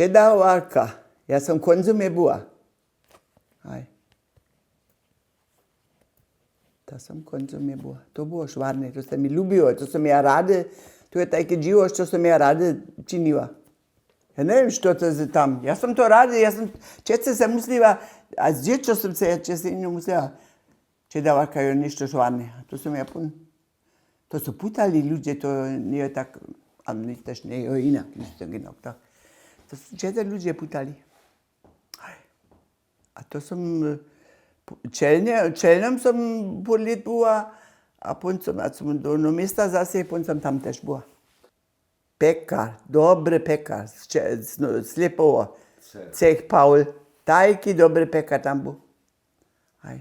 Čedavarka. Ja sam konzume była. Aj. To sam konzume była. To było švarne, to se mi ljubilo, to sam ja rade, to je takie dziwo, što sam ja rade činila. Ja ne vem, što to je tam. Ja sam to rade, čece sam mislila, a z dječo sam se, če se ino mislila, čedavarka je nešto švarne. To sam ja pun. To su putali ljudje, to nije tak, a mi też nie je inak, ništa genau tak. To su četiri ljudje putali. A to sam, čelnem sam pol let była, a pon sam do mesta zase, pon sam tam też była. Pekar, dobry pekar, Slepovo, Cech Paul, taki dobry pekar tam był. Aj.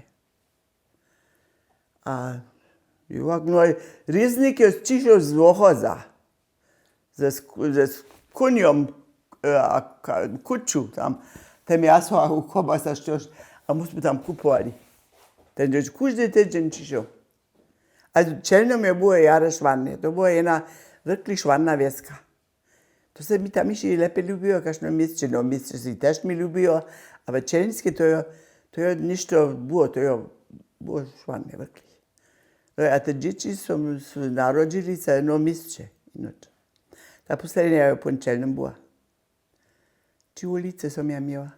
A Jovak, no, riznik je čišel z Vohoza, ze konjom kuču tam, tam jaso u kobasa štoš, a mu smo tam kupovali. Ten je kuždy týdžen čišel. A čelnom je bilo jare švarne, to bila jedna vrkli švarna vjeska. To se mi tam išli lepe ljubio, kašno mjesto, no mjesto si tež mi ljubio, a čelnické to je ništo bilo, to je bilo švarne vrkli. A te dzieci narodzili się jedno miejsce. Ta poslednia je po čelnom była. 3 ulice som ja miała.